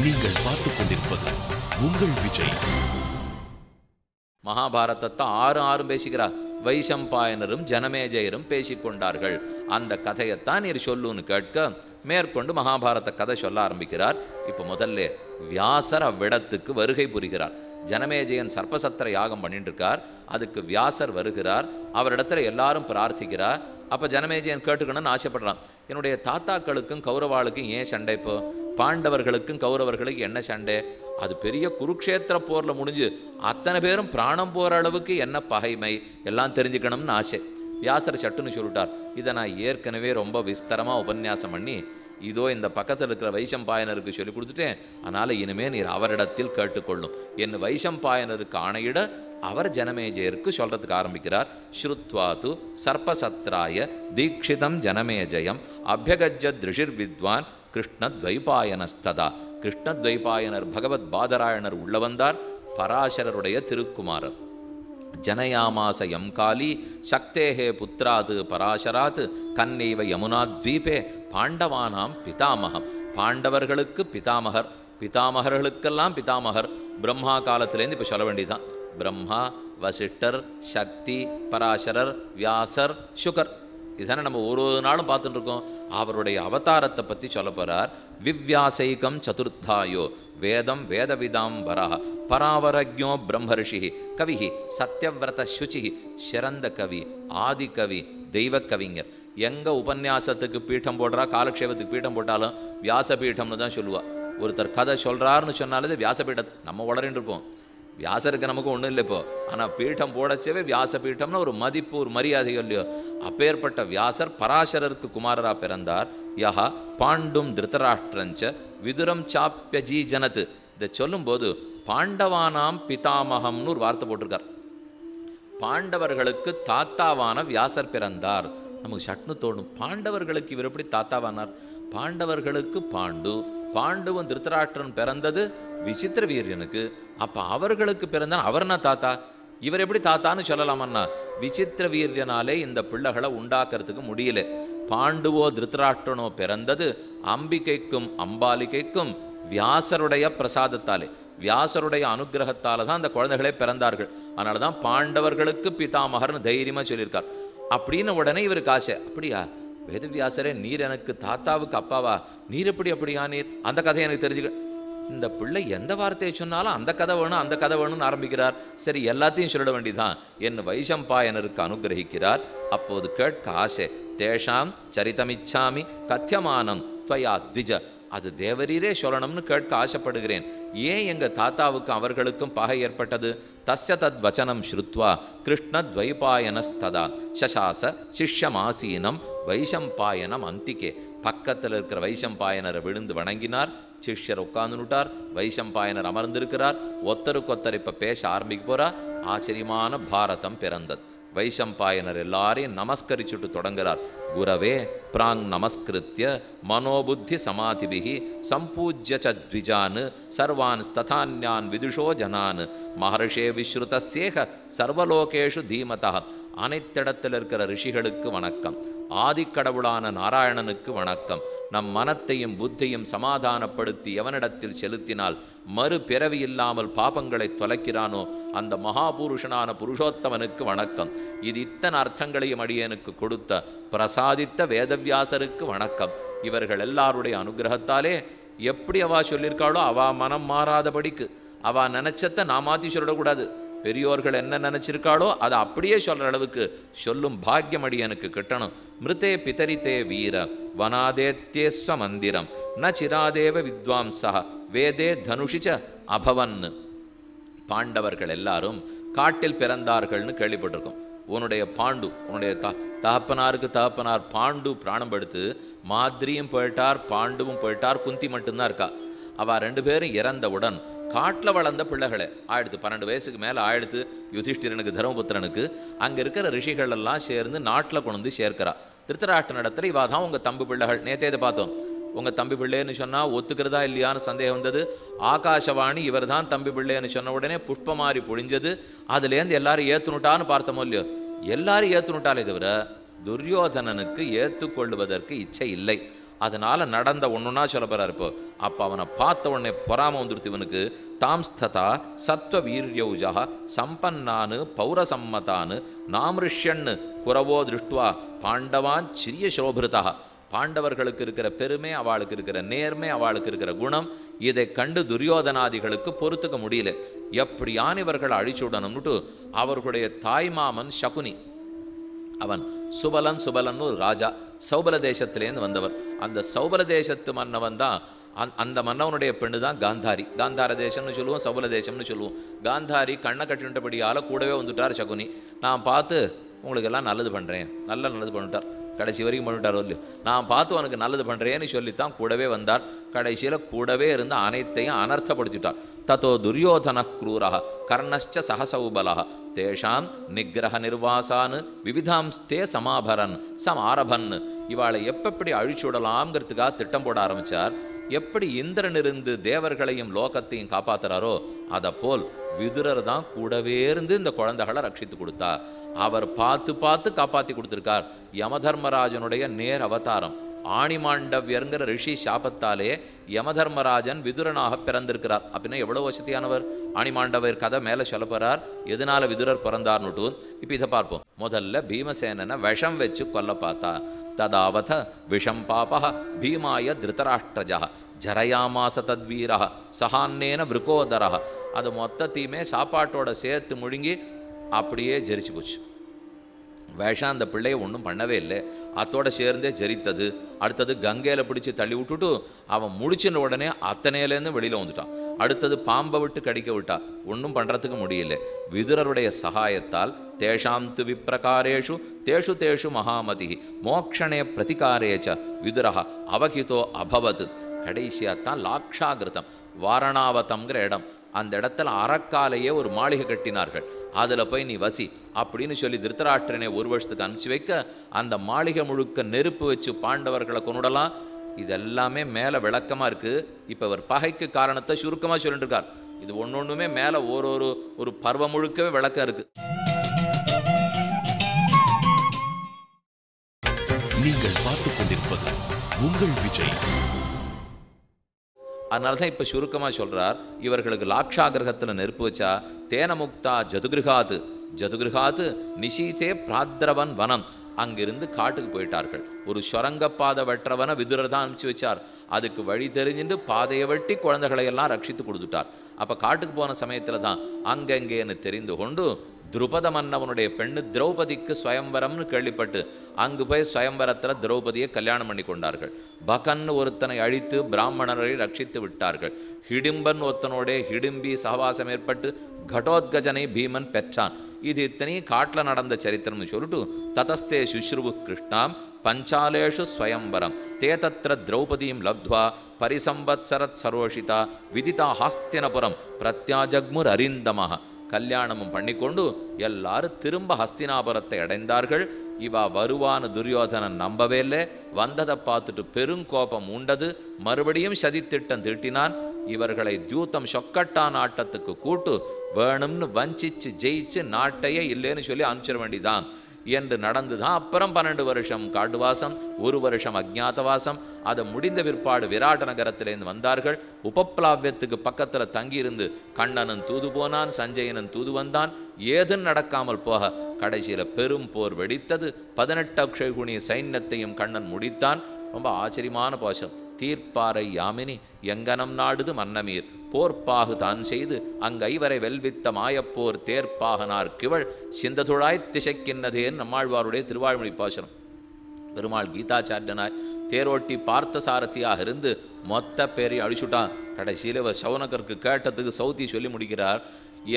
நீங்கள் பார்த்துக் கொண்டிருப்பது உங்கள் விஜய். மகாபாரதத்தை ஆறும் பேசிக்கிறார். வைசம்பாயனரும் ஜனமேஜயரும் பேசிக்கொண்டார்கள். அந்த கதையைத்தான் நீர் சொல்லுன்னு கேட்க மேற்கொண்டு மகாபாரத கதை சொல்ல ஆரம்பிக்கிறார். இப்போ முதல்ல வியாசர் அவ்விடத்துக்கு வருகை புரிகிறார். ஜனமேஜயன் சர்ப்பசத்திர யாகம் பண்ணிட்டு இருக்கார். அதுக்கு வியாசர் வருகிறார். அவரிடத்துல எல்லாரும் பிரார்த்திக்கிறார். அப்போ ஜனமேஜயன் கேட்டுக்கணும்னு ஆசைப்படுறான். என்னுடைய தாத்தாக்களுக்கும் கௌரவாளுக்கும் ஏன் சண்டை? இப்போ பாண்டவர்களுக்கும் கௌரவர்களுக்கு என்ன சண்டை? அது பெரிய குருக்ஷேத்திர போரில் முடிஞ்சு அத்தனை பேரும் பிராணம் போகிற அளவுக்கு என்ன பகைமை எல்லாம் தெரிஞ்சுக்கணும்னு ஆசை. வியாசர் சட்டுன்னு சொல்லிட்டார். இதை நான் ஏற்கனவே ரொம்ப விஸ்தரமாக உபன்யாசம் பண்ணி இதோ இந்த பக்கத்தில் இருக்கிற வைசம்பாயனருக்கு சொல்லி கொடுத்துட்டேன். அதனால் இனிமேல் நீர் அவரிடத்தில் கேட்டுக்கொள்ளும் என்று வைசம்பாயனருக்கு ஆணையிட அவர் ஜனமேஜயருக்கு சொல்கிறதுக்கு ஆரம்பிக்கிறார். ஸ்ருத்வாது சர்ப்பசத்ராய தீட்சிதம் ஜனமேஜயம் அபியகஜத் ரிஷிர் வித்வான் கிருஷ்ணத்வைபாயனஸ்ததா. கிருஷ்ணத்வைபாயனர் பகவத் பாதராயணர் உள்ள வந்தார். பராசரருடைய திருக்குமாரர். ஜனயாமாச யம் காலி சக்தேஹே புத்திராது பராசராத் கன்னைவ யமுனாத்வீபே பாண்டவானாம் பிதாமகம். பாண்டவர்களுக்கு பிதாமகர், பிதாமகர்களுக்கெல்லாம் பிதாமகர். பிரம்மா காலத்திலேருந்து இப்போ சொல்ல வேண்டியதுதான். பிரம்மா, வசிஷ்டர், சக்தி, பராசரர், வியாசர், சுகர். இதுதானே நம்ம ஒரு நாளும் பார்த்துட்டு இருக்கோம். அவருடைய அவதாரத்தை பற்றி சொல்ல போகிறார். விவ்யாசைகம் சதுர்த்தாயோ வேதம் வேதவிதாம் வரஹ பராவரஜோ பிரம்மர்ஷி கவி சத்யவிரத சுச்சி சிறந்த கவி, ஆதி கவி, தெய்வ கவிஞர். எங்கே உபன்யாசத்துக்கு பீட்டம் போடுறா, காலக்ஷேபத்துக்கு பீட்டம் போட்டாலும் வியாசபீட்டம்னு தான் சொல்லுவா. ஒருத்தர் கதை சொல்கிறாருன்னு சொன்னாலே வியாசபீட்டத்தை நம்ம வளரின்னு இருப்போம். வியாசருக்கு நமக்கு ஒன்றும் இல்லை இப்போ. ஆனால் பீட்டம் போடச்சவே வியாசபீட்டம்னு ஒரு மதிப்பு, ஒரு மரியாதை இல்லையோ. அப்பேற்பட்ட வியாசர் பராசரருக்கு குமாரரா பிறந்தார். யஹா பாண்டும் திருதராஷ்டிரஞ்ச விதுரம் சாப்பியஜி ஜனத்து. இதை சொல்லும்போது பாண்டவானாம் பிதாமகம்னு ஒரு வார்த்தை போட்டிருக்கார். பாண்டவர்களுக்கு தாத்தாவான வியாசர் பிறந்தார். நமக்கு சட்னு தோணும், பாண்டவர்களுக்கு இவர் எப்படி தாத்தாவானார்? பாண்டவர்களுக்கு பாண்டு, பாண்டுவன் திருத்தராஷ்டிரன் பிறந்தது விசித்திர வீரியனுக்கு. அப்போ அவர்களுக்கு பிறந்தான் அவர்னா தாத்தா. இவர் எப்படி தாத்தான்னு சொல்லலாமன்னா விசித்திர வீரியனாலே இந்த பிள்ளைகளை உண்டாக்குறதுக்கு முடியல. பாண்டுவோ திருத்தராஷ்டிரனோ பிறந்தது அம்பிகைக்கும் அம்பாலிகைக்கும் வியாசருடைய பிரசாதத்தாலே, வியாசருடைய அனுகிரகத்தால தான் அந்த குழந்தைகளே பிறந்தார்கள். அதனால தான் பாண்டவர்களுக்கு பிதாமகர்னு தைரியமாக சொல்லியிருக்கார். அப்படின்னு உடனே இவருக்கு ஆசை. அப்படியா வேதவியாசரே, நீர் எனக்கு தாத்தாவுக்கு அப்பாவா? நீர் எப்படி அப்படியா? நீர் அந்த கதையை எனக்கு தெரிஞ்சுக்க. இந்த பிள்ளை எந்த வார்த்தையை சொன்னாலும் அந்த கதை வேணும், அந்த கதை வேணும்னு ஆரம்பிக்கிறார். சரி, எல்லாத்தையும் சொல்லிட வேண்டியதான் என் வைசம்பாயனருக்கு அனுகிரகிக்கிறார். அப்போது கேட்க ஆசை. தேஷாம் சரிதமிச்சாமி கத்தியமானம் துவயா த்விஜ. அது தேவரீரே சொல்லணும்னு கேட்க ஆசைப்படுகிறேன். ஏன் எங்கள் தாத்தாவுக்கும் அவர்களுக்கும் பகை ஏற்பட்டது? தஸ்ய தத் வச்சனம் ஸ்ருத்வா கிருஷ்ணத்வைபாயனஸ்ததா சசாச சிஷ்யமாசீனம் வைசம்பாயனம் அந்திகே. பக்கத்தில் இருக்கிற வைசம்பாயனரை விழுந்து வணங்கினார். சிஷ்யர் உட்கார்ந்துட்டார். வைசம்பாயனர் அமர்ந்திருக்கிறார். ஒத்தருக்கொத்தர் இப்போ பேச ஆரம்பிக்க போகிறார். ஆச்சரியமான பாரதம் பிறந்தது. வைசம்பாயனர் எல்லாரையும் நமஸ்கரிச்சுட்டு தொடங்குகிறார். குரவே பிராங் நமஸ்கிருத்திய மனோபுத்தி சமாதிபிகி சம்பூஜ்ய சத்விஜான் சர்வான் ததான்யான் விதுஷோ ஜனான் மகர்ஷே விஸ்ருதசேக சர்வலோகேஷு தீமதா. அனைத்திடத்தில் இருக்கிற ரிஷிகளுக்கு வணக்கம். ஆதிக்கடவுளான நாராயணனுக்கு வணக்கம். நம் மனத்தையும் புத்தியும் சமாதானப்படுத்தி எவனிடத்தில் செலுத்தினால் மறு பிறவி இல்லாமல் பாபங்களை தொலைக்கிறானோ அந்த மகாபுருஷனான புருஷோத்தமனுக்கு வணக்கம். இது இத்தனை அர்த்தங்களையும் அடியனுக்கு கொடுத்த பிரசாதித்த வேதவியாசருக்கு வணக்கம். இவர்கள் எல்லாருடைய அனுகிரகத்தாலே எப்படி அவா சொல்லியிருக்காளோ அவா மனம் மாறாதபடிக்கு அவா நினைச்சத்தை நான் மாற்றி சொல்லிடக்கூடாது. பெரியோர்கள் என்ன நினைச்சிருக்காளோ அதை அப்படியே சொல்ற அளவுக்கு சொல்லும் பாக்கியம் அடியனுக்கு கிட்டணும். மிருதே பிதரித்தே வீர வனாதேத்யேஸ்வ மந்திரம் ந சிராதேவ வித்வாம்சா வேதே தனுஷிச்ச அபவன். பாண்டவர்கள் எல்லாரும் காட்டில் பிறந்தார்கள்னு கேள்விப்பட்டிருக்கோம். உன்னுடைய பாண்டு, உன்னுடைய தகப்பனாருக்கு தகப்பனார் பாண்டு பிராணம் படுத்து மாதிரியும் போயிட்டார், பாண்டுவும் போயிட்டார், குந்தி மட்டும்தான் இருக்கா. அவள் ரெண்டு பேரும் இறந்தவுடன் காட்டில் வளர்ந்த பிள்ளைகளை ஆயிடுத்து, 12 வயசுக்கு மேலே ஆயிடுத்து. யுதிஷ்டிரனுக்கு தர்மபுத்திரனுக்கு அங்கே இருக்கிற ரிஷிகள் எல்லாம் சேர்ந்து நாட்டில் கொண்டு வந்து சேர்க்கிறா. திருத்தராஷ்டிரன் இடத்துல இவா தான் உங்கள் தம்பி பிள்ளைகள். நேற்றே இதை பார்த்தோம். உங்கள் தம்பி பிள்ளைன்னு சொன்னால் ஒத்துக்கிறதா இல்லையான்னு சந்தேகம் வந்தது. ஆகாசவாணி இவர் தான் தம்பி பிள்ளைன்னு சொன்ன உடனே புஷ்பமாரி பொழிஞ்சது. அதுலேருந்து எல்லாரும் ஏற்றுனுட்டான்னு பார்த்தோமோ இல்லையோ. எல்லாரும் ஏற்றுனுட்டாலே தவிர துரியோதனனுக்கு ஏற்றுக்கொள்வதற்கு இச்சை இல்லை. அதனால நடந்த ஒன்றுனா சொல்ல போறாரு இப்போ. அப்போ அவனை பார்த்த உடனே பொறாம வந்துடுத்து இவனுக்கு. தாம்ஸ்ததா சத்வ வீரியௌஜா சம்பன்னானு பௌரசம்மதானு நாமிருஷ்யன்னு குரவோ திருஷ்டுவா பாண்டவான் சிறிய சோபிருதா. பாண்டவர்களுக்கு இருக்கிற பெருமை, அவளுக்கு இருக்கிற நேர்மை, அவளுக்கு இருக்கிற குணம், இதை கண்டு துரியோதனாதிகளுக்கு பொறுத்துக்க முடியல. எப்படியான இவர்களை அழிச்சுடணும்னுட்டு அவர்களுடைய தாய்மாமன் சகுனி, அவன் சுபலன் ஒரு ராஜா, சௌபல தேசத்திலேருந்து வந்தவர். அந்த சௌபல தேசத்து மன்னவன் தான், அந்த மன்னவனுடைய பெண்ணு தான் காந்தாரி. காந்தார தேசம்னு சொல்லுவோம், சௌபல தேசம்னு சொல்லுவோம். காந்தாரி கண்ணை கட்டின்றபடியால் கூடவே வந்துட்டார் சகுனி. நான் பார்த்து உங்களுக்கு எல்லாம் நல்லது பண்ணுறேன், நல்லது பண்ணிட்டார். கடைசி வரைக்கும் பண்ணிவிட்டாரோ இல்லையோ, நான் பார்த்து உனக்கு நல்லது பண்ணுறேன்னு சொல்லித்தான் கூடவே வந்தார். கடைசியில் கூடவே இருந்து அனைத்தையும் அனர்த்தப்படுத்திட்டார். தத்தோ துரியோதன க்ரூரா கர்ணச்ச சகசௌபலா தேஷாம் நிகிரக நிர்வாசான்னு விவிதாம்ஸ்தே சமாரபன். இவாளை எப்படி அழிச்சுடலாம்ங்கிறதுக்காக திட்டம் போட ஆரம்பித்தார். எப்படி இந்திரன் இருந்து தேவர்களையும் லோகத்தையும் காப்பாற்றுறாரோ அதை போல் விதுரர் தான் கூடவே இருந்து இந்த குழந்தைகளை ரட்சித்து கொடுத்தா. அவர் பார்த்து காப்பாற்றி கொடுத்துருக்கார். யமதர்மராஜனுடைய நேர் அவதாரம். ஆணிமாண்டவ்யர்ங்கிற ரிஷி சாபத்தாலே யமதர்மராஜன் விதுரனாக பிறந்திருக்கிறார். அப்படின்னா எவ்வளோ வசதியானவர். ஆணிமாண்டவர் கதை மேலே சொல்ல போறார், எதனால விதுரர் பிறந்தார்னுட்டு. இப்போ இதை பார்ப்போம். முதல்ல பீமசேனனை விஷம் வச்சு கொல்ல பார்த்தா. ததாவத விஷம் பாப பீமாய திருதராஷ்டிரஜா ஜரயாமாச தத்வீரா சஹான்னேன விருகோதரா. அது மொத்தத்தையுமே சாப்பாட்டோட சேர்த்து முழுங்கி அப்படியே ஜெரிச்சு போச்சு. விஷம் அந்த பிள்ளையை ஒன்றும் பண்ணவே இல்லை, அத்தோட சேர்ந்தே ஜெரித்தது. அடுத்தது கங்கையில் பிடிச்சி தள்ளி விட்டுட்டு அவன் முடிச்சின உடனே அத்தனையிலேருந்து வெளியில் வந்துட்டான். அடுத்தது பாம்பை விட்டு கடிக்க விட்டா, ஒன்றும் பண்ணுறதுக்கு முடியல. விதுரருடைய சகாயத்தால் தேஷாம் து விப்ரகாரேஷு தேஷு தேஷு மகாமதி மோக்ஷணே பிரதிகாரேச்ச விதுரஹ அவகிதோ அபவத். கடைசியாத்தான் லாக்ஷாகிருதம் வாரணாவதம்ங்கிற இடம், அந்த இடத்துல அறக்காலையே ஒரு மாளிகை கட்டினார்கள். அதில் போய் நீ வசி அப்படின்னு சொல்லி திருத்தராஷ்டிரனை ஒரு வருஷத்துக்கு அனுப்பிச்சு வைக்க, அந்த மாளிகை முழுக்க நெருப்பு வச்சு பாண்டவர்களை கொண்டுடலாம். இதெல்லாமே மேலே விளக்கமாக இருக்குது. இப்போ அவர் பகைக்கு காரணத்தை சுருக்கமாக சொல்லிட்டு இருக்கார். இது ஒன்னொன்றுமே மேலே ஒரு பருவம் முழுக்கவே விளக்கம் இருக்குது. நீங்கள் பார்த்துக் கொண்டிருப்பது உங்கள் விஜய். அதனால தான் இப்போ சுருக்கமாக சொல்கிறார், இவர்களுக்கு லாக்ஷாகிரகத்தில் நெருப்பு வச்சா தேனமுக்தா ஜதுகிருகாத்து நிஷீதே பிராத்ரவன் வனம். அங்கிருந்து காட்டுக்கு போயிட்டார்கள். ஒரு சுரங்கப்பாதை வெட்டுறவனை விதுரர் தான் அனுப்பிச்சு வச்சார். அதுக்கு வழி தெரிஞ்சுட்டு பாதையை வெட்டி குழந்தைகளையெல்லாம் ரட்சித்து கொடுத்துட்டார். அப்போ காட்டுக்கு போன சமயத்தில் தான் அங்கங்கேன்னு தெரிந்து கொண்டு துருபத மன்னவனுடைய பெண்ணு திரௌபதிக்கு ஸ்வயம்பரம்னு கேள்விப்பட்டு அங்கு போய் ஸ்வயம்பரத்தில் திரௌபதியை கல்யாணம் பண்ணி கொண்டார்கள். பகன் ஒருத்தனை அழித்து பிராமணரை ரட்சித்து விட்டார்கள். ஹிடிம்பன் ஒருத்தனோட ஹிடிம்பி சகவாசம் ஏற்பட்டு கடோத்கஜனை பீமன் பெற்றான். இது இத்தனையும் காட்டில் நடந்த சரித்திரம்னு சொல்லிட்டு ததஸ்தே சுஷ்ருவு கிருஷ்ணாம் பஞ்சாலேஷு ஸ்வயம்பரம் தே தத்ர திரௌபதியும் லப்த்வா பரிசம்பத்சரத் சரோஷிதா விதிதா ஹஸ்தினபுரம் பிரத்யாஜக்முர் அரிந்தமாக. கல்யாணமும் பண்ணிக்கொண்டு எல்லாரும் திரும்ப ஹஸ்தினாபுரத்தை அடைந்தார்கள். இவா வருவான துரியோதனன் நம்பவே இல்லை. வந்ததை பார்த்துட்டு பெருங்கோபம் உண்டது. மறுபடியும் சதித்திட்டம் தீட்டினான். இவர்களை தியூத்தம் சொக்கட்டான் ஆட்டத்துக்கு கூட்டு வேணும்னு வஞ்சிச்சு ஜெயிச்சு நாட்டையே இல்லைன்னு சொல்லி அனுப்பிச்சிட வேண்டிதான் என்று நடந்துதான். அப்புறம் 12 வருஷம் காடுவாசம், 1 வருஷம் அஜ்ஞாதவாசம். அதை முடிந்த பிற்பாடு விராட நகரத்திலேருந்து வந்தார்கள். உபப்ளாவியத்துக்கு பக்கத்தில் தங்கியிருந்து கண்ணனன் தூது போனான், சஞ்சயனன் தூது வந்தான். ஏதும் நடக்காமல் போக கடைசியில் பெரும் போர் வெடித்தது. 18 அக்ஷயகுணி சைன்யத்தையும் கண்ணன் முடித்தான். ரொம்ப ஆச்சரியமான போஷம். தீர்ப்பாறை யாமினி எங்கனம் நாடுது மன்னமீர் போர்ப்பாகு தான் செய்து அங்கைவரை வெல்வித்த மாயப்போர் தேர்ப்பாகனார் கிவள் சிந்ததுழாய் திசைக்கின்னதேன்னு நம்மாழ்வாருடைய திருவாழ்மொழி பாசனம். பெருமாள் கீதாச்சாரியனாய் தேரோட்டி பார்த்த சாரதியாக இருந்து மொத்த பேரை அழிச்சுட்டான். கடைசியில் இவர் சவுனகருக்கு கேட்டதுக்கு சௌத்தி சொல்லி முடிக்கிறார்.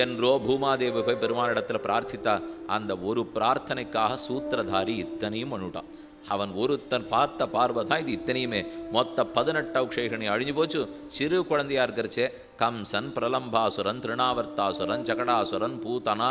என்றோ பூமாதேவி போய் பெருமாளிடத்தில் பிரார்த்தித்தா. அந்த ஒரு பிரார்த்தனைக்காக சூத்திரதாரி இத்தனையும் பண்ணிவிட்டான். அவன் ஒருத்தன் பார்த்த பார்வை தான் இது இத்தனையுமே. மொத்த 18 அக்ஷயகணி அழிஞ்சு போச்சு. சிறு குழந்தையா இருக்கிறச்சே கம்சன், பிரலம்பாசுரன், திருணாவர்த்தாசுரன், ஜகடாசுரன், பூதனா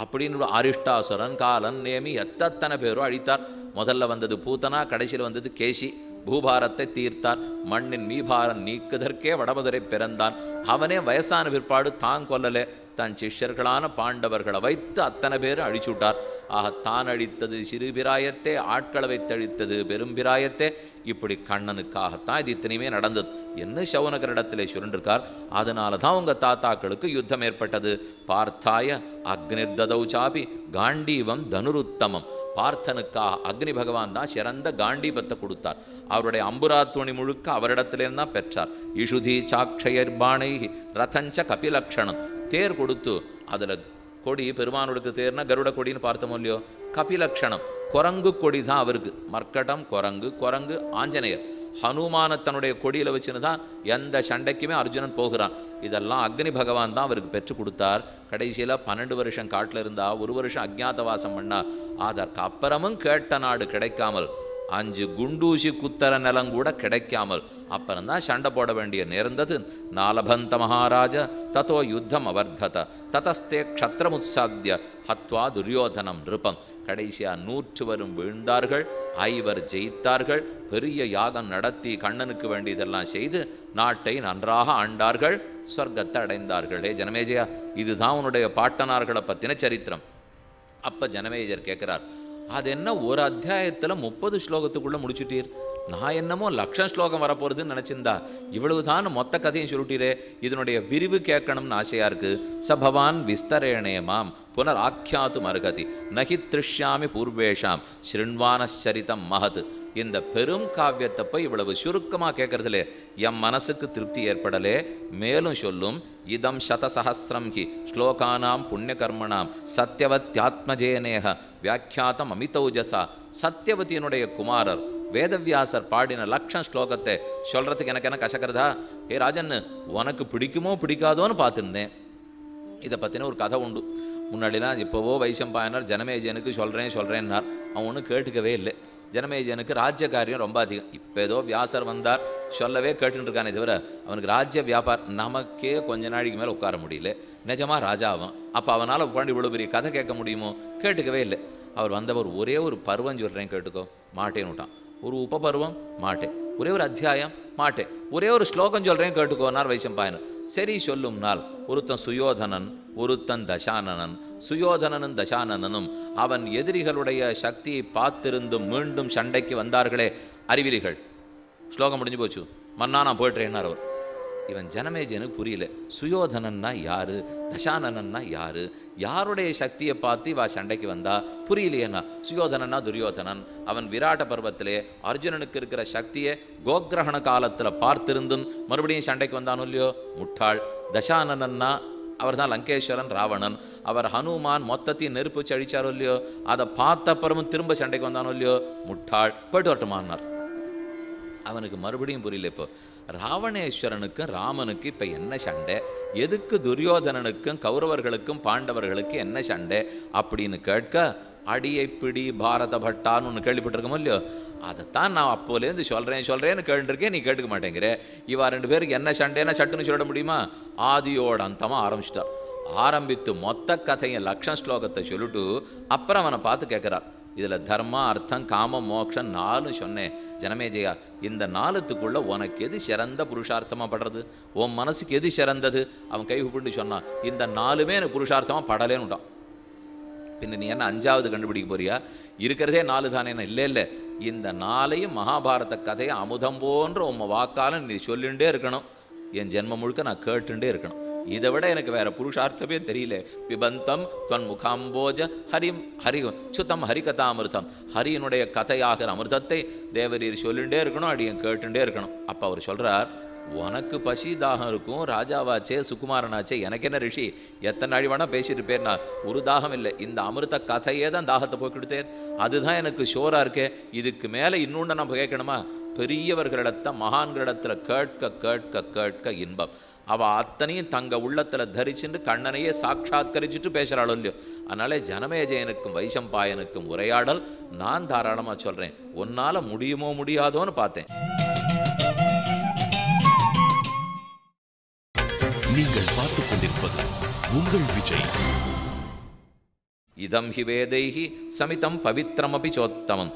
அப்படின்னு அரிஷ்டாசுரன், காலன், நேமி எத்தனை பேரும் அழித்தார். முதல்ல வந்தது பூதனா, கடைசியில் வந்தது கேசி. பூபாரத்தை தீர்த்தார். மண்ணின் மீபாரன் நீக்குதற்கே வடமதுரை பிறந்தான். அவனே வயசான பிற்பாடு தான் கொல்லலே, தன் சிஷ்யர்களான பாண்டவர்களை வைத்து அத்தனை பேரும் அழிச்சுட்டார். ஆக தான் அழித்தது சிறுபிராயத்தே, ஆட்களை வைத்தழித்தது பெரும்பிராயத்தே. இப்படி கண்ணனுக்காகத்தான் இது இத்தனையுமே நடந்தது என்ன சௌனகரிடத்திலே சுருண்டிருக்கார். அதனால தான் உங்க தாத்தாக்களுக்கு யுத்தம் ஏற்பட்டது. பார்த்தாய அக்னிர்ததௌ சாபி காண்டீவம் தனுருத்தமம். பார்த்தனுக்காக அக்னி பகவான் தான் சிறந்த காண்டீபத்தை கொடுத்தார். அவருடைய அம்புராத்துணி முழுக்க அவரிடத்திலேருந்து தான் பெற்றார். இஷுதி சாட்சயர் பாணை ரதஞ்ச கபிலக்ஷணம். தேர் கொடுத்து அதில் கொடி, பெருமானுக்கு தேர்னா கருட கொடின்னு பார்த்தோமோ இல்லையோ, கபிலக்ஷணம் குரங்கு கொடி தான் அவருக்கு. மர்க்கடம் குரங்கு, குரங்கு ஆஞ்சநேயர். ஹனுமான தன்னுடைய கொடியில் வச்சுன்னு தான் எந்த சண்டைக்குமே அர்ஜுனன் போகிறான். இதெல்லாம் அக்னி பகவான் தான் அவருக்கு பெற்றுக் கொடுத்தார். கடைசியில் 12 வருஷம் காட்டில் இருந்தா, 1 வருஷம் அஜ்ஞாதவாசம் பண்ணா. அதற்கு அப்புறமும் கேட்ட நாடு கிடைக்காமல், 5 குண்டூசி குத்தர நிலம் கூட கிடைக்காமல் அப்புறம்தான் சண்டை போட வேண்டிய நேர்ந்தது. நாலபந்த மகாராஜ ததோ யுத்தம் அவர்தத ததஸ்தே க்ஷத்ரமுத்சாத்திய ஹத்வா துரியோதனம் நிருபம். கடைசியா 100 வரும் வீழ்ந்தார்கள், 5 ஜெயித்தார்கள். பெரிய யாகம் நடத்தி கண்ணனுக்கு வேண்டியதெல்லாம் செய்து நாட்டை நன்றாக ஆண்டார்கள், சொர்க்கத்தை அடைந்தார்கள். ஜனமேஜயா, இதுதான் உன்னுடைய பாட்டனார்களை பற்றின சரித்திரம். அப்போ ஜனமேஜர் கேட்குறார், அது என்ன ஒரு அத்தியாயத்தில் 30 ஸ்லோகத்துக்குள்ளே முடிச்சுட்டீர்? நான் என்னமோ 1,00,000 ஸ்லோகம் வரப்போகிறதுன்னு நினச்சிருந்தா இவ்வளவு தான் மொத்த கதையும் சொல்லிட்டீரே. இதனுடைய விரிவு கேட்கணும்னு ஆசையாக இருக்குது. சபவான் விஸ்தரேணே மாம் புனர் ஆக்கியாத்து மருகதி நகி திருஷ்யாமி பூர்வேஷாம் ஸ்ருண்வானச்சரிதம் மகத். இந்த பெரும் காவியத்தை போய் இவ்வளவு சுருக்கமாக கேட்கறதுலே என் மனசுக்கு திருப்தி ஏற்படலே. மேலும் சொல்லும், இதம் சதசஹசிரம் ஹி ஸ்லோகானாம் புண்ணியகர்மணாம் சத்யவத்யாத்மஜேனேக வியாக்கியாத்தம் அமிதௌஜசா. சத்யவதியினுடைய குமாரர் வேதவியாசர் பாடின 1,00,000 ஸ்லோகத்தை சொல்கிறதுக்கு எனக்கு என்ன கசக்கிறதா? ராஜன், உனக்கு பிடிக்குமோ பிடிக்காதோன்னு பார்த்துருந்தேன். இதை பற்றின ஒரு கதை உண்டு. முன்னாடிலாம் இப்போவோ வைசம்பாயனர் ஜனமேஜனுக்கு சொல்கிறேன்னார். அவன் ஒன்றும் கேட்டுக்கவே இல்லை. ஜனமேஜனுக்கு ராஜ்ய காரியம் ரொம்ப அதிகம். இப்போ ஏதோ வியாசர் வந்தார் சொல்லவே கேட்டுருக்கானே தவிர அவனுக்கு ராஜ்ய வியாபாரம் நமக்கே கொஞ்ச நாளைக்கு மேலே உட்கார முடியல. நிஜமாக ராஜாவும் அப்போ அவனால் உட்காந்து இவ்வளோ பெரிய கதை கேட்க முடியுமோ? கேட்டுக்கவே இல்லை. அவர் வந்தவர் ஒரே ஒரு பருவம் சொல்கிறேன் கேட்டுக்கோ, மாட்டேன்னு விட்டான். ஒரு உபபருவம் மாட்டேன், ஒரே ஒரு அத்தியாயம் மாட்டேன், ஒரே ஒரு ஸ்லோகம் சொல்கிறேன் கேட்டுக்கோனார் வைசம்பாயனர். சரி சொல்லும் நாள். ஒருத்தன் சுயோதனன், ஒருத்தன் தசானனன். சுயோதனனும் தசானனனும் அவன் எதிரிகளுடைய சக்தியை பார்த்திருந்தும் மீண்டும் சண்டைக்கு வந்தார்களே அறிவிலிகள். ஸ்லோகம் முடிஞ்சு போச்சு, மன்னா நான் போய்ட்றேன்னார் அவர். இவன் ஜனமேஜனுக்கு புரியல. சுயோதனன்னா யாரு, தசானனன்னா யாரு, யாருடைய சக்தியை பார்த்து இவா சண்டைக்கு வந்தா புரியலையேன்னா. சுயோதனன்னா துரியோதனன். அவன் விராட்ட பர்வத்திலே அர்ஜுனனுக்கு இருக்கிற சக்தியை கோக்கிரகண காலத்தில் பார்த்திருந்தும் மறுபடியும் சண்டைக்கு வந்தானோ இல்லையோ, முட்டாள். தசானனன்னா அவர் தான் லங்கேஸ்வரன் ராவணன். அவர் ஹனுமான் மொத்தத்தையும் நெருப்பு வச்சு அழிச்சாரோ இல்லையோ, அதை பார்த்த அப்புறமும் திரும்ப சண்டைக்கு வந்தானோ இல்லையோ, முட்டாள். போய்ட்டு வரட்டுமான்னார். அவனுக்கு மறுபடியும் புரியல. இப்போ ராவணேஸ்வரனுக்கும் ராமனுக்கு இப்போ என்ன சண்டை, எதுக்கு துரியோதனனுக்கும் கௌரவர்களுக்கும் பாண்டவர்களுக்கு என்ன சண்டை அப்படின்னு கேட்க, அடியை பிடி பாரத பட்டான்னு ஒன்று கேள்விப்பட்டிருக்கோமோ இல்லையோ, அதைத்தான் நான் அப்போலேருந்து சொல்கிறேன்னு கேட்டுருக்கேன், நீ கேட்டுக்க மாட்டேங்கிற. இவா 2 பேருக்கு என்ன சண்டைன்னா சட்டுன்னு சொல்ல முடியுமா? ஆதியோட அந்தமாக ஆரம்பிச்சிட்டார். ஆரம்பித்து மொத்த கதையை 1,00,000 ஸ்லோகத்தை சொல்லிட்டு அப்புறம் அவனை பார்த்து கேட்குறார், இதில் தர்மம் அர்த்தம் காமம் மோட்சம் 4 சொன்னேன். ஜனமேஜயா, இந்த 4த்துக்குள்ளே உனக்கு எது சிறந்த புருஷார்த்தமாக படுறது, உன் மனசுக்கு எது சிறந்தது? அவன் கை கூப்பிட்டு சொன்னான், இந்த 4மே எனக்கு புருஷார்த்தமாக படலேன்னு விட்டான். பின்ன நீ என்ன 5வது கண்டுபிடிக்க போறியா? இருக்கிறதே 4 தானே? இல்லை, இந்த 4ஐயும் மகாபாரத கதையை அமுதம் போன்ற உம்ம வாக்கால நீ சொல்லிகிட்டே இருக்கணும். என் ஜென்மம் முழுக்க நான் கேட்டுட்டே இருக்கணும். இதை விட எனக்கு வேற புருஷார்த்தமே தெரியல. பிபந்தம் தொன் முகாம்போஜ ஹரிம் ஹரி சுத்தம் ஹரிகதாமிருதம். ஹரியனுடைய கதையாகிற அமிர்தத்தை தேவரீர் சொல்லிகிட்டே இருக்கணும், அடியன் கேட்டுட்டே இருக்கணும். அப்போ அவர் சொல்கிறார், உனக்கு பசி தாகம் இருக்கும், ராஜாவாச்சே சுகுமாரனாச்சே, எனக்கு என்ன ரிஷி, எத்தனை நாள் வேணால் பேசிட்டு பேர்னா ஒரு தாகம் இல்லை. இந்த அமிர்த கதையே தான் தாகத்தை போய்க்கிடுத்தேன், அதுதான் எனக்கு ஷோராக இருக்கே. இதுக்கு மேலே இன்னொன்று நம்ம கேட்கணுமா? பெரியவர்களிடத்த மகான்களிடத்தில் கேட்க கேட்க கேட்க இன்பம். அவள் அத்தனையும் தங்க உள்ளத்தில் தரிச்சுட்டு கண்ணனையே சாட்சாத்கரிச்சுட்டு பேசுகிறாளோ இல்லையோ. அதனால ஜனமேஜயனுக்கும் வைசம்பாயனுக்கும் உரையாடல் நான் தாராளமாக சொல்கிறேன். உன்னால் முடியுமோ முடியாதோன்னு பார்த்தேன். நீங்கள் பார்த்துக் கொண்டிருப்பது உங்கள் விஜய். இதம் ஹி வேதைஹி சமிதம் பவித்ரமபி சோத்தமம்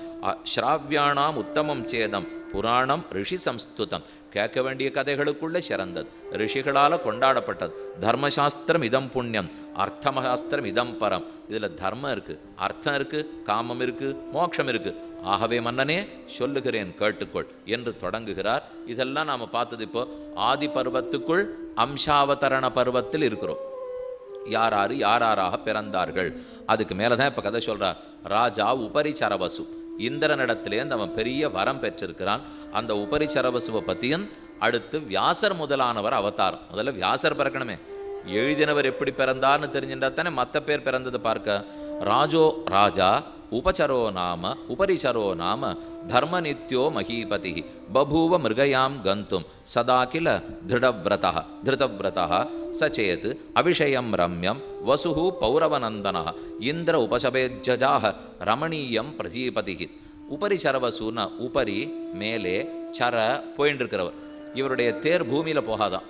ஸ்ராவ்யாணாம் உத்தமம் சேதம் புராணம் ரிஷி சம்ஸ்துதம் கேட்க வேண்டிய கதைகளுக்குள்ளே சிறந்தது, ரிஷிகளால் கொண்டாடப்பட்டது. தர்மசாஸ்திரம் இதம் புண்ணியம், அர்த்தமசாஸ்திரம் இதம் பரம். இதில் தர்மம் இருக்குது, அர்த்தம் இருக்குது, காமம் இருக்குது, மோட்சம் இருக்குது. ஆகவே மன்னனே சொல்லுகிறேன் கேட்டுக்கொள் என்று தொடங்குகிறார். இதெல்லாம் நாம் பார்த்தது இப்போ ஆதி பருவத்துக்குள் அம்சாவதரண பருவத்தில் இருக்கிறோம். யாராராக பிறந்தார்கள், அதுக்கு மேலே தான் இப்போ கதை சொல்கிறார். ராஜா உபரிச்சரவசு, இந்திரனிடத்திலேருந்து அவன் பெரிய வரம் பெற்றிருக்கிறான். அந்த உபரிச்சரவசுவை பற்றியும் அடுத்து வியாசர் முதலானவர் அவதாரம். முதல்ல வியாசர் பிறக்கணுமே, எழுதினவர் எப்படி பிறந்தார்னு தெரிஞ்சுட்டா தானே மற்ற பேர் பிறந்தது பார்க்க. ராஜா உபரிச்சரோ நாம தர்மநித்யோ மகீபதி பபூவ மிருகயாம் கந்தும் சதா கில திருடவிரதா சச்சேத் அபிஷயம் ரம்யம் வசு பௌரவநந்தன இந்திர உபசபேஜாக ரமணீயம் பிரஜீபதி. உபரிச்சரவசுன உபரி மேலே, சர போயின்னு இருக்கிறவர். இவருடைய தேர் பூமியில் போகாதான்,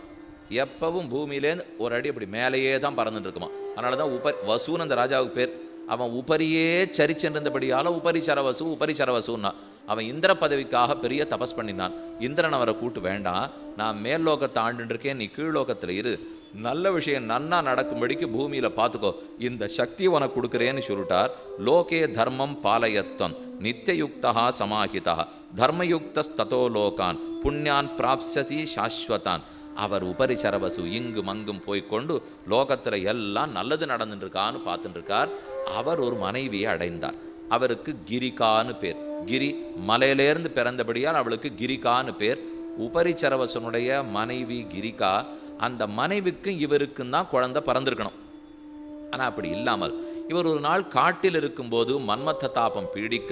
எப்பவும் பூமியிலேருந்து ஒரு அடி அப்படி மேலேயே தான் பறந்துட்டு இருக்குமா. அதனால தான் வசூன்னு அந்த ராஜாவுக்கு பேர். அவன் உபரியே சரிச்சென்றிருந்தபடியால் உபரிச்சரவசுன்னா. அவன் இந்திர பதவிக்காக பெரிய தபஸ் பண்ணினான். இந்திரன் அவரை கூட்டு, வேண்டாம், நான் மேல் லோகத்தை ஆண்டுன்னு இருக்கேன், நீ கீழ் லோகத்தில் இரு, நல்ல விஷயம் நன்னா நடக்கும்படிக்கு பூமியில் பார்த்துக்கோ, இந்த சக்தியை உனக்கு கொடுக்குறேன்னு சொல்லிட்டார். லோகே தர்மம் பாலயத்வம் நித்தியயுக்தா சமாஹிதா தர்மயுக்தஸ்ததோ லோகான் புண்ணியான் பிராப்சதி சாஸ்வதான். அவர் உபரிச்சரவசு இங்கு மங்கும் போய்கொண்டு லோகத்தில் எல்லாம் நல்லது நடந்துட்டுருக்கான்னு பார்த்துட்டுருக்கார். அவர் ஒரு மனைவியை அடைந்தார். அவருக்கு கிரிகான்னு பேர். கிரி மலையிலேருந்து பிறந்தபடியால் அவளுக்கு கிரிகான்னு பேர். உபரிச்சரவசனுடைய மனைவி கிரிகா. அந்த மனைவிக்கும் இவருக்கும் தான் குழந்தை பிறந்திருக்கணும். ஆனால் அப்படி இல்லாமல் இவர் ஒரு நாள் காட்டில் இருக்கும்போது மன்மத்த தாபம் பீடிக்க,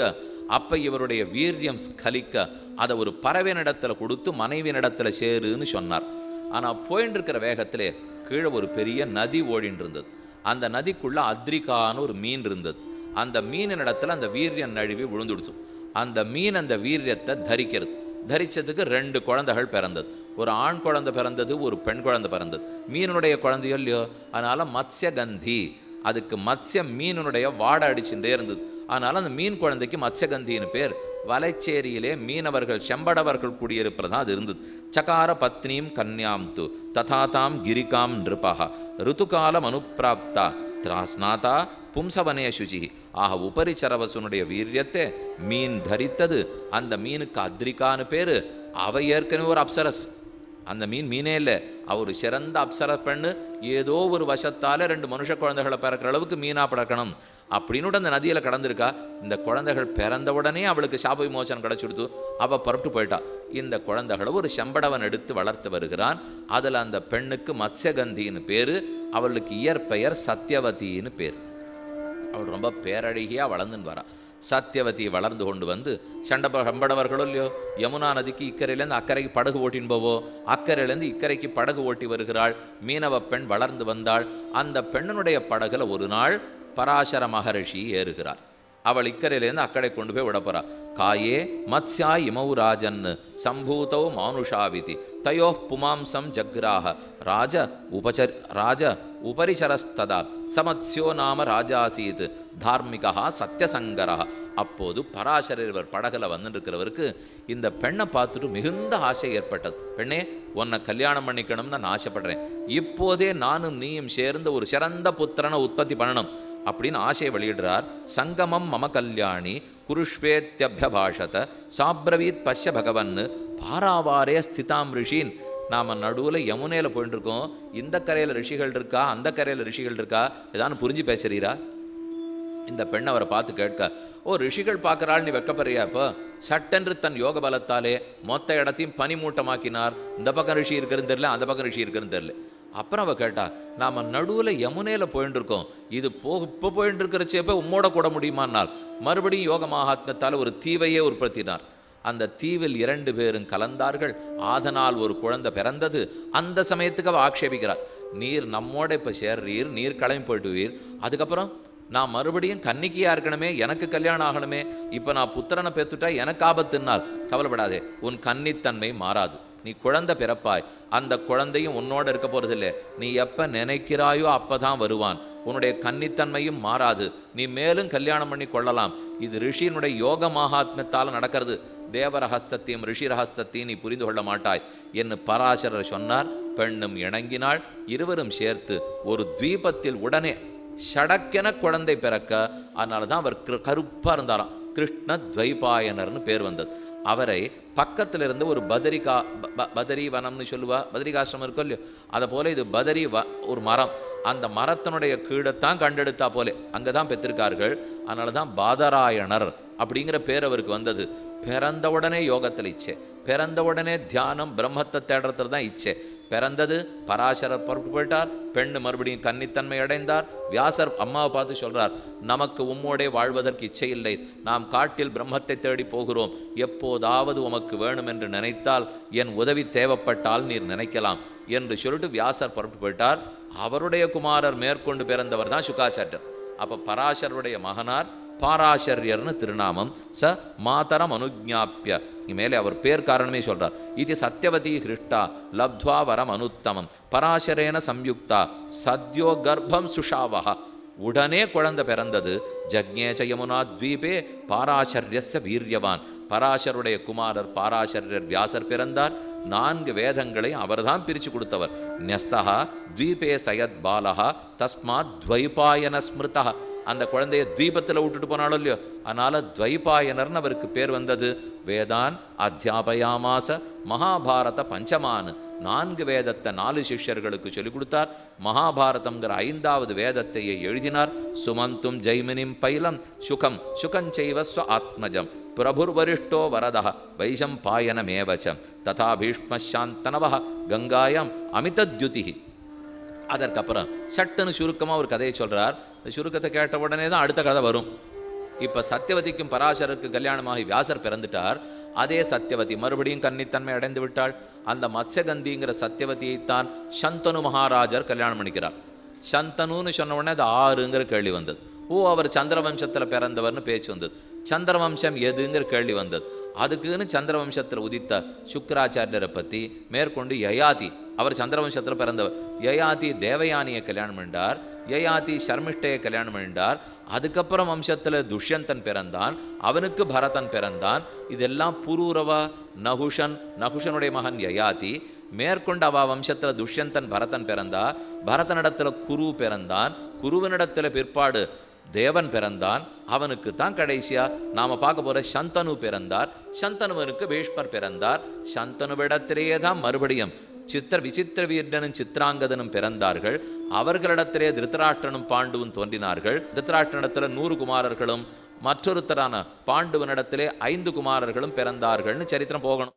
அப்போ இவருடைய வீரியம் ஸ்கலிக்க அதை ஒரு பறவைனிடத்தில் கொடுத்து மனைவியினிடத்தில் சேருன்னு சொன்னார். ஆனால் போயின்னு இருக்கிற வேகத்திலே கீழே ஒரு பெரிய நதி ஓடின்னு இருந்தது. அந்த நதிக்குள்ளே அத்ரிகான்னு ஒரு மீன் இருந்தது. அந்த மீனின் இடத்துல அந்த வீரியம் நழுவி விழுந்துடுச்சு. அந்த மீன் அந்த வீரியத்தை தரிச்சதுக்கு 2 குழந்தைகள் பிறந்தது. ஒரு ஆண் குழந்தை பிறந்தது, ஒரு பெண் குழந்தை பிறந்தது. மீனுடைய குழந்தையோ இல்லையோ, அதனால் மத்ஸ்யகந்தி, அதுக்கு மத்ஸ்ய மீனுடைய வாடை அடிச்சுட்டே இருந்தது. அதனால் அந்த மீன் குழந்தைக்கு மத்ஸ்யகந்தின்னு பேர். வலைச்சேரியிலே மீனவர்கள் செம்படவர்கள் குடியிருப்பதான் அது இருந்தது. சகார பத்னீம் கன்யாம் து ததாதாம் கிரிகாம் நிருபா ருத்துகாலம் அனுப்பிராப்தா திராஸ்நாதா பும்சவனே சுச்சி. ஆக உபரிச்சரவசனுடைய வீரியத்தை மீன் தரித்தது. அந்த மீனுக்கு அத்ரிகான்னு பேர். அவ ஏற்கனவே ஒரு அப்சரஸ். அந்த மீனே இல்லை, அவர் சிறந்த அப்சர பெண்ணு. ஏதோ ஒரு வசத்தால் 2 மனுஷ குழந்தைகளை பிறக்கிற அளவுக்கு மீனா பிறக்கணும் அப்படின்னு அந்த நதியில் கடந்திருக்கா. இந்த குழந்தைகள் பிறந்த உடனே அவளுக்கு சாப விமோசனம் கிடச்சிடுத்து. அவள் புறப்பட்டு போயிட்டா. இந்த குழந்தைகளை ஒரு செம்படவன் எடுத்து வளர்த்து வருகிறான். அதில் அந்த பெண்ணுக்கு மத்ஸ்யகந்தின்னு பேர். அவளுக்கு இயற்பெயர் சத்யவதின்னு பேர். அவள் ரொம்ப பேரழகியாக வளர்ந்துன்னு வரா. சத்யவதி வளர்ந்து கொண்டு வந்து செம்படவர்களோ இல்லையோ, யமுனா நதிக்கு இக்கரையிலேருந்து அக்கறைக்கு படகு ஓட்டின்னு போவோ, அக்கறையிலேருந்து இக்கரைக்கு படகு ஓட்டி வருகிறாள். மீனவ பெண் வளர்ந்து வந்தாள். அந்த பெண்ணினுடைய படகுல ஒரு நாள் பராசர மகரிஷி ஏறுகிறார். அவள் இக்கரையிலேருந்து அக்கறை கொண்டு போய் விடப்போறா. காயே மத்ஸ்யா இமௌ ராஜன் சம்பூதௌ மானுஷாவிதி தயோ புமாம்சம் ஜக்ராஹ ராஜ உபரிசரஸ்ததா சமத்ஸ்யோ நாம ராஜாசீத் தார்மிகா சத்யசங்கரா. அப்போது பராசரர் படகுல வந்துருக்கிறவருக்கு இந்த பெண்ணை பார்த்துட்டு மிகுந்த ஆசை ஏற்பட்டது. பெண்ணே, உன்னை கல்யாணம் பண்ணிக்கணும்னு நான் ஆசைப்படுறேன். இப்போதே நானும் நீயும் சேர்ந்து ஒரு சிறந்த புத்திரனை உற்பத்தி பண்ணணும் அப்படின்னு ஆசையை வெளியிடுறார். சங்கமம் மம கல்யாணி குருஷ்வேத்யபியபாஷத சாப்ரவீத் பஷ்ய பகவன் பாராவாரே ஸ்திதாம் ரிஷின். நாம் நடுவில் யமுனையில் போயிட்டு இருக்கோம். இந்த கரையில் ரிஷிகள் இருக்கா, அந்த கரையில் ரிஷிகள் இருக்கா, ஏதானு புரிஞ்சு பேசுறீரா? இந்த பெண் அவரை பார்த்து கேட்க, ஓ ரிஷிகள் பார்க்குறாள், நீ வெக்கப்படுறியா? இப்போ சட்டென்று தன் யோக பலத்தாலே மொத்த இடத்தையும் பனிமூட்டமாக்கினார். இந்த பக்கம் ரிஷி இருக்குன்னு தெரியல, அந்த பக்கம் ரிஷி இருக்குன்னு தெரியல. அப்புறம் அவள் கேட்டா, நாம் நடுவில் யமுனையில் போயிட்டு இருக்கோம், இது இப்போ போயிட்டு இருக்கிறச்சேப்போ உம்மோட கூட முடியுமானால் மறுபடியும் யோக மகாத்மத்தால் ஒரு தீவையே உற்பத்தினார். அந்த தீவில் 2 பேரும் கலந்தார்கள். ஆதனால் ஒரு குழந்தை பிறந்தது. அந்த சமயத்துக்கு அவள் ஆக்ஷேபிக்கிறார், நீர் நம்மோட இப்போ சேர்றீர், நீர் கிளம்பி போயிட்டுவீர், அதுக்கப்புறம் நான் மறுபடியும் கன்னிக்கையாக இருக்கணுமே, எனக்கு கல்யாணம் ஆகணுமே, இப்போ நான் புத்திரனை பெற்றுட்டா எனக்கு ஆபத்துன்னால் கவலைப்படாதே, உன் கன்னித்தன்மை மாறாது. நீ குழந்தை பிறப்பாய், அந்த குழந்தையும் உன்னோட இருக்க போகிறதில்லை. நீ எப்போ நினைக்கிறாயோ அப்போ தான் வருவான். உன்னுடைய கன்னித்தன்மையும் மாறாது, நீ மேலும் கல்யாணம் பண்ணி கொள்ளலாம். இது ரிஷியினுடைய யோக மகாத்மியத்தால் நடக்கிறது. தேவ ரகசியத்தையும் ரிஷி ரகசியத்தையும் நீ புரிந்து கொள்ள மாட்டாய் என்று பராசரர் சொன்னார். பெண்ணும் இணங்கினாள். இருவரும் சேர்த்து ஒரு தீபத்தில் உடனே ஷடக்கென குழந்தை பிறக்க. அதனால தான் அவர் கருப்பாக இருந்தாராம். கிருஷ்ண துவைபாயனர்னு பேர் வந்தது. அவரை பக்கத்தில் இருந்து ஒரு பதரி வனம்னு சொல்லுவா, பதரிகாசிரமம் இருக்கோ இல்லையோ, அதை போல இது ஒரு மரம். அந்த மரத்தினுடைய கீழத்தான் கண்டெடுத்தா போலே அங்கே தான் பெற்றிருக்கார்கள். அதனால தான் பாதராயணர் அப்படிங்கிற பேர் அவருக்கு வந்தது. பிறந்த உடனே யோகத்தில் இச்சை, பிறந்த உடனே தியானம் பிரம்மத்தை தேடுறதுல தான் இச்சை. பிறந்தது, பராசரர் புறப்பட்டு போயிட்டார். பெண்ணு மறுபடியும் கன்னித்தன்மை அடைந்தார். வியாசர் அம்மாவை பார்த்து சொல்றார், நமக்கு உம்மோடே வாழ்வதற்கு இச்சை இல்லை, நாம் காட்டில் பிரம்மத்தை தேடி போகிறோம், எப்போதாவது உமக்கு வேணும் என்று நினைத்தால் என் உதவி தேவைப்பட்டால் நீர் நினைக்கலாம் என்று சொல்லிட்டு வியாசர் புறப்பட்டு போயிட்டார். அவருடைய குமாரர் மேற்கொண்டு பிறந்தவர் தான் சுகாச்சாரியர். அப்ப பராசருடைய மகனார் பாராசரியர்னு திருநாமம். ச மாதரம் அனுஜாப்பிய, மேலே அவர் பேர் காரணமே சொல்றார். இது சத்யவதி ஹிருஷ்டா லப்த்வா வரம் அனுத்தமம் பராசரேன சம்யுக்தா சத்யோ கர்ப்பம் சுஷாவஹ. உடனே குழந்தை பிறந்தது. ஜக்ஞேச யமுனா த்வீபே பாராசரியஸ்ய வீரியவான். பராசருடைய குமாரர் பாராசரியர் வியாசர் பிறந்தார். 4 வேதங்களை அவர்தான் பிரித்து கொடுத்தவர். ன்யஸ்தஹ த்வீபே சயத் பாலஹ தஸ்மாத் துவைபாயன ஸ்மிருதா. அந்த குழந்தைய தீபத்தில் விட்டுட்டு போனாலும் இல்லையோ, அதனால துவைபாயனர்னு அவருக்கு பேர் வந்தது. வேதான் அத்தியாபயாமாச மகாபாரத பஞ்சமான். 4 வேதத்தை 4 சிஷ்யர்களுக்கு சொல்லிக் கொடுத்தார். மகாபாரதம்ங்கிற 5வது வேதத்தையே எழுதினார். சுமந்தும் ஜெய்மினிம் பைலம் சுகம் சுகஞ்சைவ ஸ்வ ஆத்மஜம் பிரபுர்வரிஷ்டோ வரதः வைசம்பாயனமேவசம் ததா பீஷ்மசாந்தனவः கங்காயாம் அமிதத்யுதிஹி. அதற்கப்புறம் சட்டுன்னு சுருக்கமாக ஒரு கதையை சொல்கிறார். இந்த சுருக்கத்தை கேட்ட உடனே தான் அடுத்த கதை வரும். இப்போ சத்தியவதிக்கும் பராசருக்கு கல்யாணமாகி வியாசர் பிறந்துட்டார். அதே சத்தியவதி மறுபடியும் கன்னித்தன்மை அடைந்து விட்டாள். அந்த மத்ஸ்யகந்திங்கிற சத்தியவதியைத்தான் சந்தனு மகாராஜர் கல்யாணம் பண்ணிக்கிறார். சந்தனுன்னு சொன்ன உடனே அது 6ங்கிற கேள்வி வந்தது. அவர் சந்திரவம்சத்தில் பிறந்தவர்னு பேச்சு வந்தது. சந்திரவம்சம் எதுங்கிற கேள்வி வந்தது. அதுக்குன்னு சந்திரவம்சத்தில் உதித்த சுக்கராச்சாரியரை பற்றி மேற்கொண்டு யயாதி, அவர் சந்திரவம்சத்தில் பிறந்தவர். யயாதி தேவயானியை கல்யாணம் பண்ணிட்டார். யயாதி சர்மிஷ்டையை கல்யாணம் பண்ணிட்டார். அதுக்கப்புறம் வம்சத்தில் துஷ்யந்தன் பிறந்தான். அவனுக்கு பரதன் பிறந்தான். இதெல்லாம் புரூரவா நகுஷன், நகுஷனுடைய மகன் யயாதி. மேற்கொண்டு அவா வம்சத்தில் துஷ்யந்தன் பரதன் பிறந்தா. பரதனிடத்தில் குரு பிறந்தான். குருவனிடத்தில் பிற்பாடு தேவன் பிறந்தான். அவனுக்கு தான் கடைசியா நாம பார்க்க போற சந்தனு பிறந்தார். சந்தனுவனுக்கு பீஷ்மர் பிறந்தார். சந்தனுவிடத்திலேயே தான் மறுபடியும் விசித்திர வீரனும் சித்ராங்கதனும் பிறந்தார்கள். அவர்களிடத்திலே திருத்தராஷ்டிரனும் பாண்டுவும் தோன்றினார்கள். திருத்தராஷ்டிரனிடத்துல 100 குமாரர்களும் மற்றொருத்தரான பாண்டுவனிடத்திலே 5 குமாரர்களும் பிறந்தார்கள்னு சரித்திரம் போகணும்.